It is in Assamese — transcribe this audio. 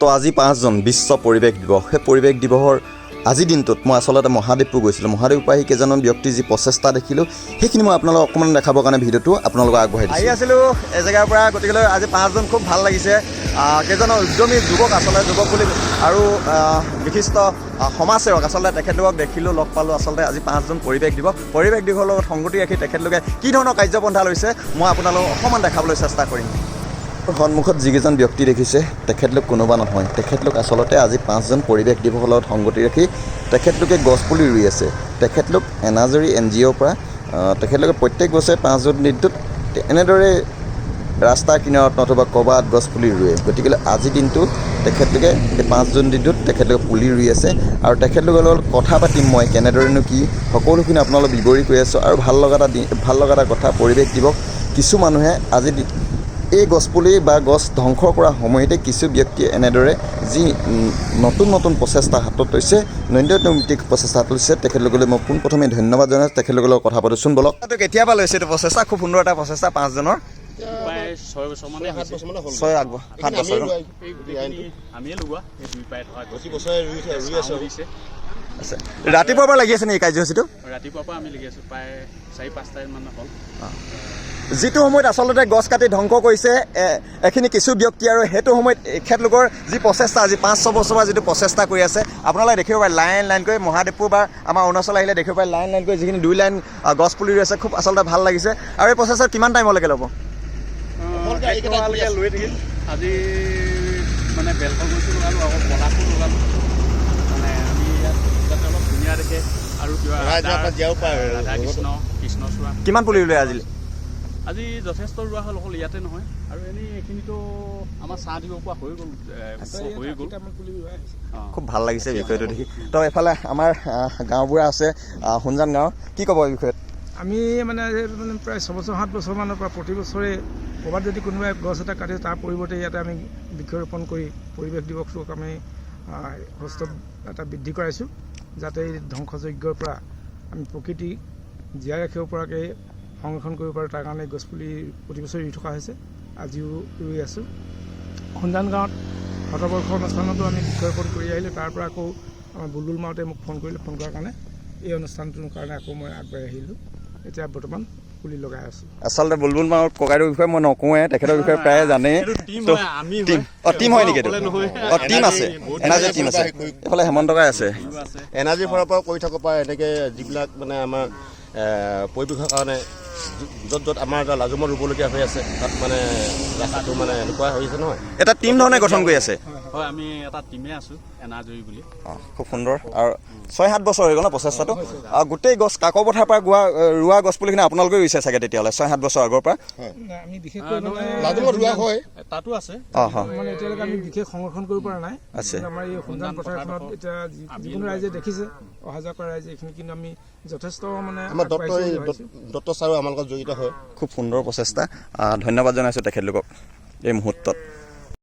তো আজি 5 জন বিশ্ব পৰিৱেশ দিৱস। সেই পৰিৱেশ দিৱসৰ আজি দিনটোত মই আচলতে মহাদেৱপুৰ গৈছিলোঁ। মহাদেৱপুৰ পৰা কেইজনমান ব্যক্তিৰ যি প্ৰচেষ্টা দেখিলোঁ সেইখিনি মই আপোনালোকক অকণমান দেখাবৰ কাৰণে ভিডিঅ'টো আপোনালোকক আগবঢ়াই দিছোঁ। আছিলোঁ এই জেগাৰ পৰা, গতিকে আজি 5 জন খুব ভাল লাগিছে। কেইজন উদ্যমী যুৱক, আচলতে যুৱক বুলি আৰু বিশিষ্ট সমাজসেৱক আচলতে তেখেতলোকক দেখিলোঁ, লগ পালোঁ। আচলতে আজি 5 জন পৰিৱেশ দিৱসৰ লগত সংগতি ৰাখি তেখেতলোকে কি ধৰণৰ কাৰ্যপন্থা লৈছে মই আপোনালোকক অকণমান দেখাবলৈ চেষ্টা কৰিম। সন্মুখত যিকেইজন ব্যক্তি দেখিছে তেখেতলোক কোনোবা নহয়, তেখেতলোক আচলতে আজি 5 জন পৰিৱেশ দিৱসৰ লগত সংগতি ৰাখি তেখেতলোকে গছপুলি ৰুই আছে। তেখেতলোক এনাজৰী NGOৰ পৰা তেখেতলোকে প্ৰত্যেক বছৰে 5 জুন দিনটোত এনেদৰে ৰাস্তাৰ কিনাৰত নতুবা ক'ৰবাত গছপুলি ৰুৱে। গতিকে আজিৰ দিনটো তেখেতলোকে এই 5 জুন দিনটোত তেখেতলোকে পুলি ৰুই আছে আৰু তেখেতলোকৰ লগত কথা পাতিম মই কেনেদৰেনো কি সকলোখিনি আপোনালোকক বিৱৰি কৰি আছোঁ। আৰু ভাল লগা এটা কথা, পৰিৱেশ দিৱস কিছু মানুহে আজি এই গছপুলি বা গছ ধ্বংস কৰাৰ সময়তে কিছু ব্যক্তিয়ে এনেদৰে যি নতুন প্ৰচেষ্টা হাতত লৈছে, নৈতিক প্ৰচেষ্টা হাতত লৈছে, তেখেতলোকলৈ মই পোনপ্ৰথমে ধন্যবাদ জনাইছোঁ। তেখেতলোকৰ লগত কথা পাতোচোন বলক। কেতিয়াবা লৈছে এইটো প্ৰচেষ্টা? খুব সুন্দৰ এটা প্ৰচেষ্টা 5 জনৰ। 6 বছৰ মানে 7 বছৰ আছে। ৰাতিপুৱাৰ পৰা লাগি আছে নেকি কাৰ্যসূচীটো? ৰাতিপুৱাৰ পৰা আমি লাগি আছোঁ, প্ৰায় 4-5টা মান হ'ল। যিটো সময়ত আচলতে গছ কাটি ধ্বংস কৰিছে এখিনি কিছু ব্যক্তি, আৰু সেইটো সময়ত এখেতলোকৰ যি প্ৰচেষ্টা আজি 5-6 বছৰৰ পৰা যিটো প্ৰচেষ্টা কৰি আছে, আপোনালোকে দেখিব পাৰে লাইন কৰি মহাদেৱপুৰ বা আমাৰ অৰুণাচল আহিলে দেখিব পাৰে লাইন কৰি যিখিনি 2 লাইন গছ পুলি ৰৈ আছে। খুব আচলতে ভাল লাগিছে। আৰু এই প্ৰচেষ্টাত কিমান টাইমলৈকে ল'ব? লৈ থাকিম। আজি মানে বেলখন গৈছোঁ লগালোঁ, আকৌ পলাশো লগালোঁ, মানে আমি ইয়াত যাতে অলপ ধুনীয়া দেখে আৰু কিবা ৰাধা কৃষ্ণচূড়া। কিমান পুলি ৰুলে আজি যথেষ্ট ৰোৱা হ'ল, অকল ইয়াতে নহয়। আৰু এনেই এইখিনিতো আমাৰ চাহ দিব পৰা হৈ গ'ল। খুব ভাল লাগিছে বিষয়টো দেখি। তো এফালে আমাৰ গাঁওবুঢ়া আছে, সোণজান গাঁৱৰ, কি ক'ব এই বিষয়ত? আমি মানে প্ৰায় 6-7 বছৰমানৰ পৰা প্ৰতি বছৰে ক'ৰবাত যদি কোনোবাই গছ এটা কাটে তাৰ পৰিৱৰ্তে ইয়াতে আমি বৃক্ষৰোপণ কৰি পৰিৱেশ দিৱসটোক আমি হস্ত এটা বৃদ্ধি কৰাইছোঁ, যাতে এই ধ্বংসযজ্ঞৰ পৰা আমি প্ৰকৃতি জীয়াই ৰাখিব পৰাকৈ সংৰক্ষণ কৰিব পাৰোঁ। তাৰ কাৰণে গছপুলি প্ৰতি বছৰে ৰুই থকা হৈছে, আজিও ৰুই আছোঁ। সোণজান গাঁৱত শতবৰ্ষ অনুষ্ঠানতো আমি বৃক্ষৰোপণ কৰি আহিলোঁ। তাৰ পৰা আকৌ আমাৰ বুলবুল মাউতে মোক ফোন কৰিলে, ফোন কৰাৰ কাৰণে এই অনুষ্ঠানটোৰ কাৰণে আকৌ মই আগবাঢ়ি আহিলোঁ। এতিয়া বৰ্তমান পুলি লগাই আছোঁ। আচলতে বুলবুল মাউৰ ককাইদেউৰ বিষয়ে মই নকওঁৱে, তেখেতৰ বিষয়ে প্ৰায়ে জানেই। টিম হয় নেকি? টিম আছে, এনাৰ্জি টিম আছে। এইফালে হেমন্ত কাই আছে, এনাৰ্জিৰ ফালৰ পৰা কৰি থাকিব পাৰে। এনেকৈ যিবিলাক মানে আমাৰ পৰিৱেশৰ কাৰণে য'ত আমাৰ এটা লাজুমত ৰুবলগীয়া হৈ আছে, তাত মানে ৰাস্তাটো মানে এনেকুৱা হৈছে নহয়, এটা টিম ধৰণে গঠন কৰি আছে। হয়, আমি এটা টিমে আছোঁ এনাজৰি বুলি। খুব সুন্দৰ। আৰু 6-7 বছৰ হৈ গ'ল ন প্ৰচেষ্টাটো? গোটেই গছ কাকপথাৰ পৰা ৰোৱা গছ পুলিখিনি আপোনালোকে ৰুইছে চাগে তেতিয়াহ'লে 6-7 বছৰ আগৰ পৰা? আমি বিশেষকৈ লাজুমত ৰোৱা হয়, তাতো আছে। মানে এতিয়ালৈকে আমি বিশেষ সংৰক্ষণ কৰিব পৰা নাই। আমাৰ এই সোণজান পথাৰখনত এতিয়া যিকোনো ৰাইজে দেখিছে, অহা যোৱা কৰা ৰাইজে, এইখিনি কিন্তু আমি যথেষ্ট মানে আমাৰ দত্ত ছাৰো আমাৰ লগত জড়িত হয়। খুব সুন্দৰ প্ৰচেষ্টা, ধন্যবাদ জনাইছোঁ তেখেতলোকক এই মুহূৰ্তত।